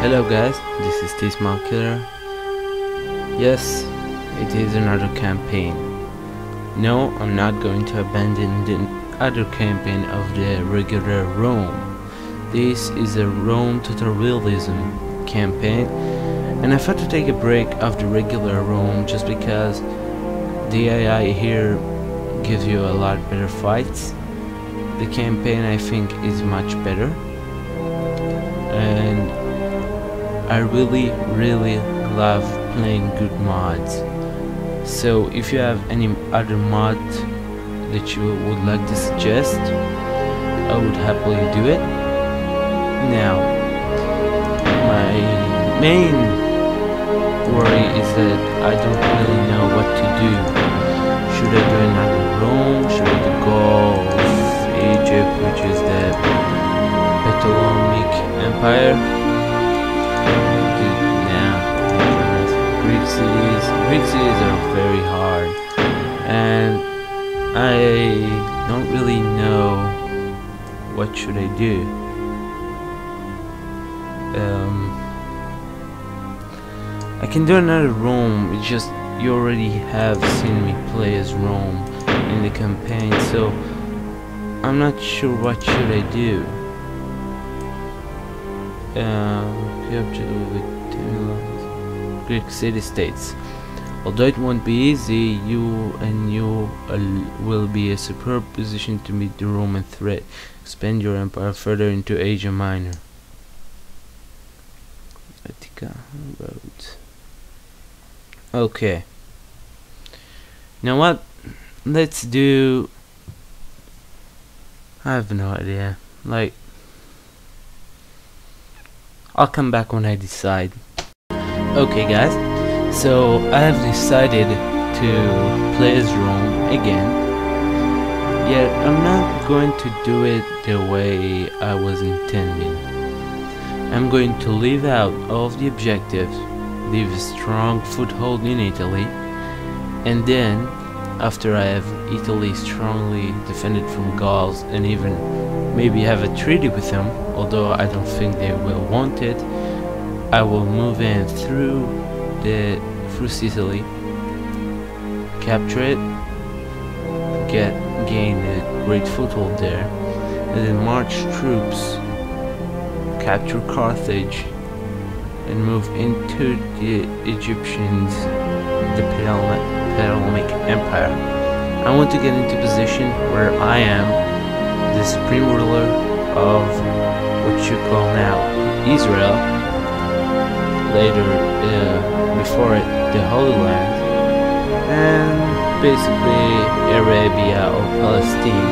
Hello guys, this is T-Small Killer. Yes, it is another campaign. No, I'm not going to abandon the other campaign of the regular Rome. This is a Rome Total Realism campaign, and I thought to take a break of the regular Rome just because the AI here gives you a lot better fights. The campaign I think is much better, and I really love playing good mods. So if you have any other mod that you would like to suggest, I would happily do it. Now, my main worry is that I don't really know what to do. Should I do another Rome? Should I do Gaul, Egypt, which is the Ptolemaic Empire? Greek cities are very hard, and I don't really know what should I do. I can do another Rome. It's just you already have seen me play as Rome in the campaign, so I'm not sure what should I do. Greek city-states. Although it won't be easy, you will be a superb position to meet the Roman threat. Expand your empire further into Asia Minor. Attica roads. Okay. You know what? Let's do. I have no idea. Like, I'll come back when I decide. Okay guys, so I have decided to play as Rome again, yet I'm not going to do it the way I was intending. I'm going to leave out all of the objectives, leave a strong foothold in Italy, and then after I have Italy strongly defended from Gauls and even maybe have a treaty with them, although I don't think they will want it, I will move in through Sicily, capture it, gain a great foothold there, and then march troops, capture Carthage, and move into the Egyptians, the Ptolemaic Empire. I want to get into position where I am the supreme ruler of what you call now Israel. Later, before it, the Holy Land, and basically Arabia or Palestine.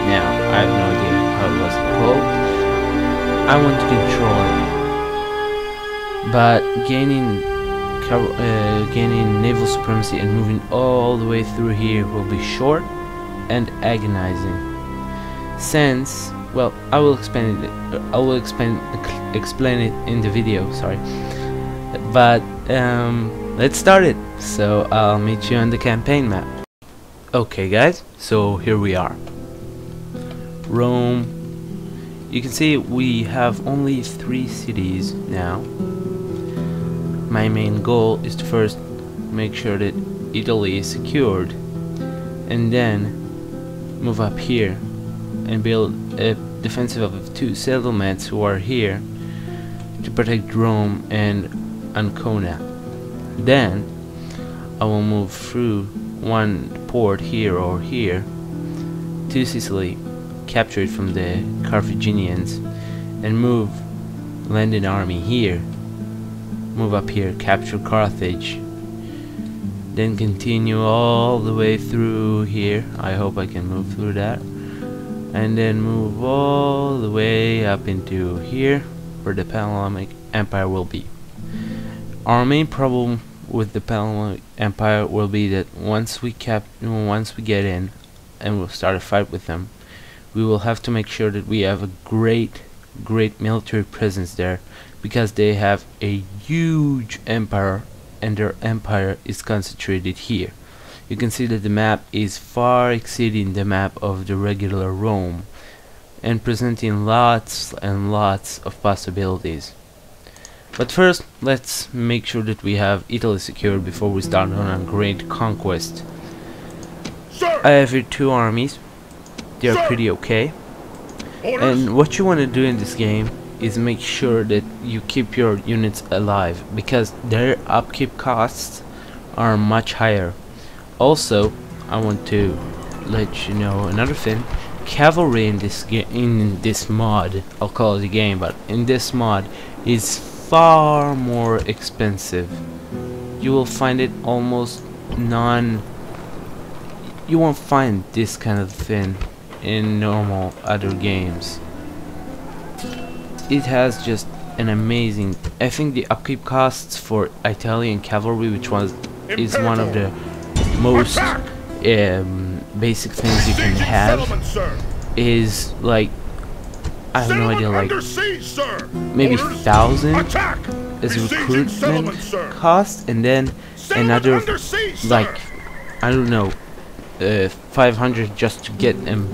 Now, I have no idea how it was called. I want to control it, but gaining naval supremacy and moving all the way through here will be short and agonizing. Since, well, I will explain it. I will explain it in the video. Sorry. But let's start it. So I'll meet you on the campaign map. Okay guys, so here we are. Rome. You can see we have only 3 cities now. My main goal is to first make sure that Italy is secured, and then move up here and build a defensive of 2 settlements who are here to protect Rome and Ancona. Then I will move through one port here or here to Sicily, capture it from the Carthaginians, and land an army here, move up here, capture Carthage, then continue all the way through here. I hope I can move through that, and then move all the way up into here where the Ptolemaic Empire will be. Our main problem with the Ptolemaic Empire will be that once we get in and we'll start a fight with them, we will have to make sure that we have a great military presence there, because they have a huge empire and their empire is concentrated here. You can see that the map is far exceeding the map of the regular Rome and presenting lots and lots of possibilities. But first, let's make sure that we have Italy secured before we start on a great conquest. Sir. I have here 2 armies. They are pretty okay. Orders. And what you want to do in this game is make sure that you keep your units alive, because their upkeep costs are much higher. Also, I want to let you know another thing. Cavalry in this mod, I'll call it a game, but in this mod is far more expensive. You will find it almost you won't find this kind of thing in normal other games. It has just an amazing, I think the upkeep costs for Italian cavalry, which is one of the most basic things you can have, is like, I have no idea, like maybe 1,000 as a recruitment cost, and then another like, I don't know, 500 just to get them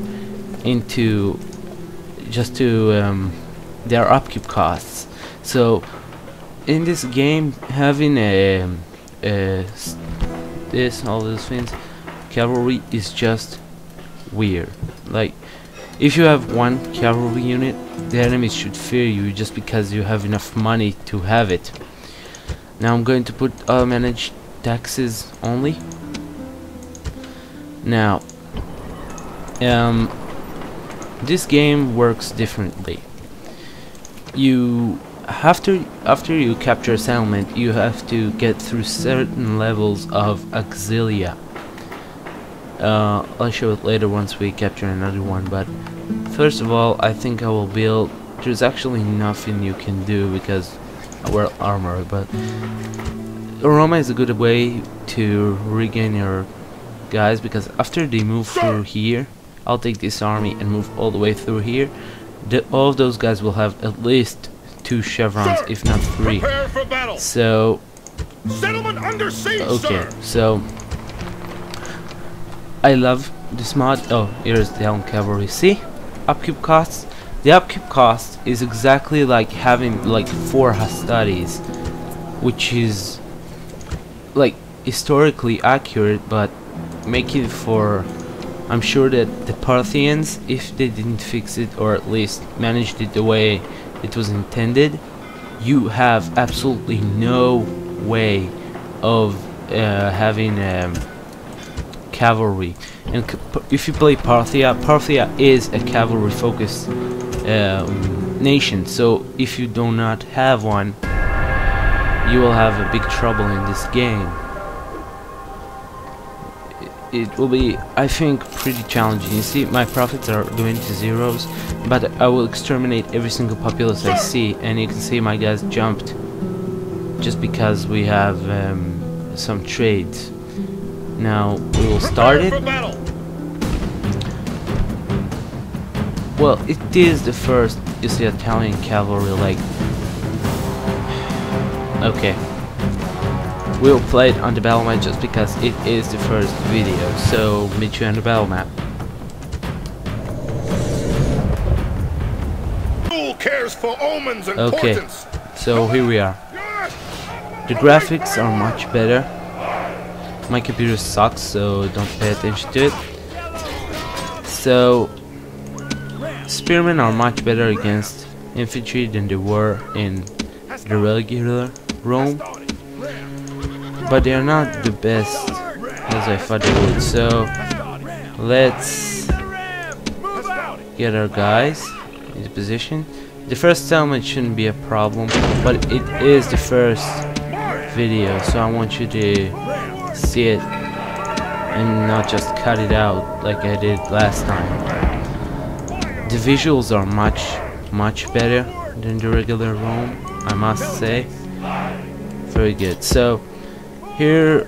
into their upkeep costs. So in this game, having all those things, cavalry is just weird. Like, if you have 1 cavalry unit, the enemies should fear you just because you have enough money to have it. Now I'm going to put manage taxes only. Now this game works differently. You have to, after you capture a settlement, you have to get through certain levels of auxilia. I'll show it later once we capture another one, but first of all, I think I will build, there's actually nothing you can do because we're armor, but Roma is a good way to regain your guys, because after they move through here, I'll take this army and move all the way through here. All of those guys will have at least 2 chevrons, if not 3. So, Settlement under siege, okay, so I love this mod. Oh, here's the Allen cavalry. See, upkeep costs. The upkeep cost is exactly like having like 4 hostilities, which is like historically accurate, but making it for, I'm sure that the Parthians, if they didn't fix it or at least managed it the way it was intended, you have absolutely no way of having cavalry. And if you play Parthia, Parthia is a cavalry focused nation, so if you do not have one, you will have a big trouble in this game. It will be, I think, pretty challenging. You see, my profits are going to zeros, but I will exterminate every single populace I see, and you can see my guys jumped just because we have some trades. Now we will start it. Well, it is the first, you see, Italian cavalry, like, okay. We'll play it on the battle map just because it is the first video, so meet you on the battle map. Cares for omens and okay, portents. So here we are. The graphics are much better. My computer sucks, so don't pay attention to it. So spearmen are much better against infantry than they were in the regular Rome, but they are not the best as I thought they would. So let's get our guys into position. The first settlement shouldn't be a problem, but it is the first video, so I want you to see it and not just cut it out like I did last time. The visuals are much better than the regular Rome, I must say. Very good. So here,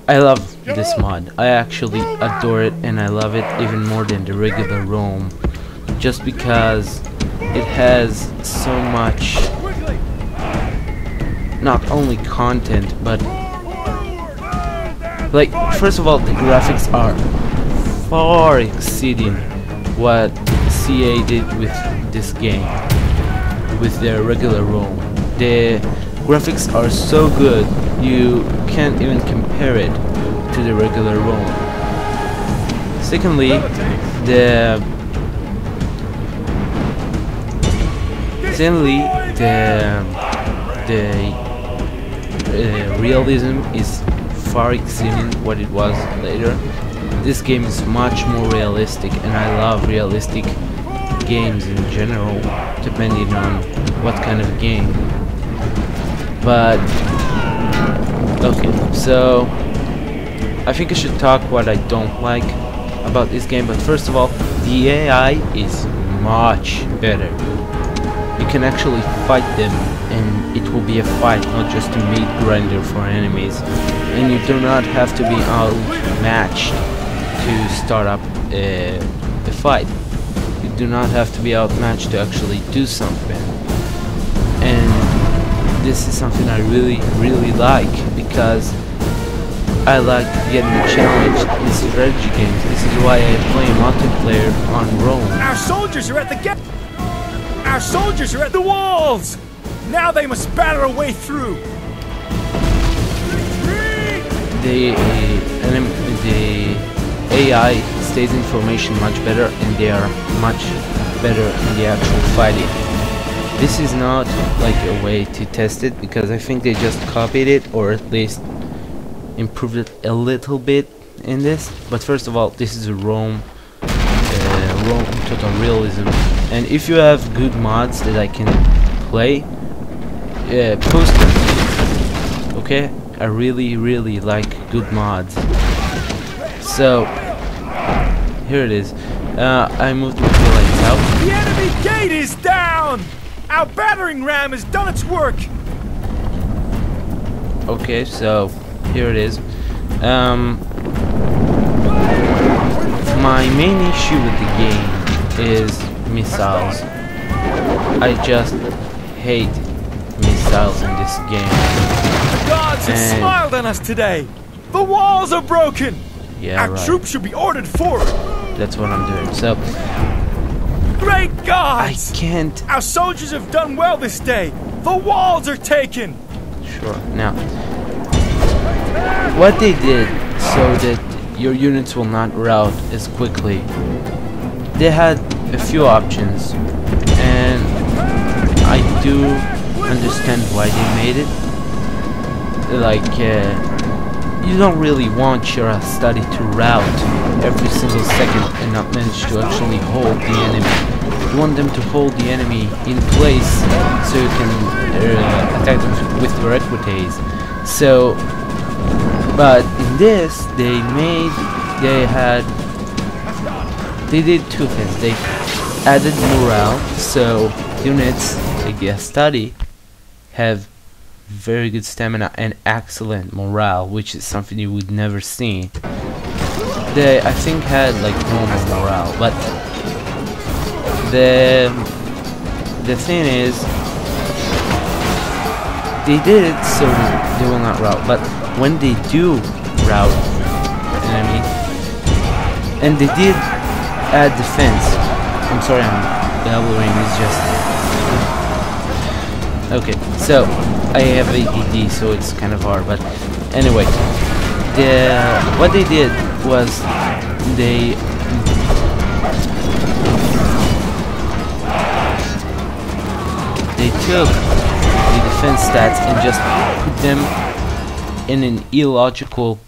I love this mod. I actually adore it, and I love it even more than the regular Rome, just because it has so much, not only content, but like, first of all, the graphics are far exceeding what CA did with this game, with their regular Rome. The graphics are so good you can't even compare it to the regular Rome. Secondly, the realism is far exceeding what it was later. This game is much more realistic, and I love realistic games in general, depending on what kind of game. But okay, so I think I should talk what I don't like about this game. But first of all, the AI is much better. You can actually fight them, and it will be a fight, not just a meat grinder for enemies. And you do not have to be outmatched to start up a fight. You do not have to be outmatched to actually do something. And this is something I really like, because I like getting challenged in strategy games. This is why I play multiplayer on Rome. Our soldiers are at the gate. Our soldiers are at the walls. Now they must batter a way through. The AI stays information much better, and they are much better in the actual fighting. This is not like a way to test it, because I think they just copied it, or at least improved it a little bit in this. But first of all, this is a Rome Total Realism, and if you have good mods that I can play, post them. Okay, I really like good mods. So here it is. I moved my lights out. The enemy gate is down. Our battering ram has done its work. Okay, so here it is. My main issue with the game is missiles. I just hate missiles in this game. The gods have smiled on us today. The walls are broken. Yeah, our troops should be ordered forward. That's what I'm doing. So, great gods! I can't. Our soldiers have done well this day. The walls are taken. Sure. Now, what they did so that your units will not rout as quickly, they had a few options, and I do understand why they made it. Like, you don't really want your study to rout every single second and not manage to actually hold the enemy. You want them to hold the enemy in place so you can attack them with your equities. So, but in this, they did two things. They added morale, so units like the study have very good stamina and excellent morale, which is something you would never see. They, I think, had like normal morale, but the thing is, they did it so they will not rout. But when they do rout enemy, and they did add defense. I'm sorry, I'm blabbering. It's just okay. So I have ADD, so it's kind of hard. But anyway, what they did was they took the defense stats and just put them in an illogical.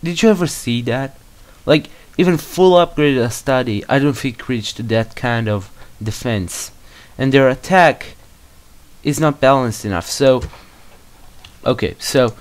Did you ever see that? Like, even full upgraded study, I don't think reached that kind of defense, and their attack is not balanced enough. So okay, so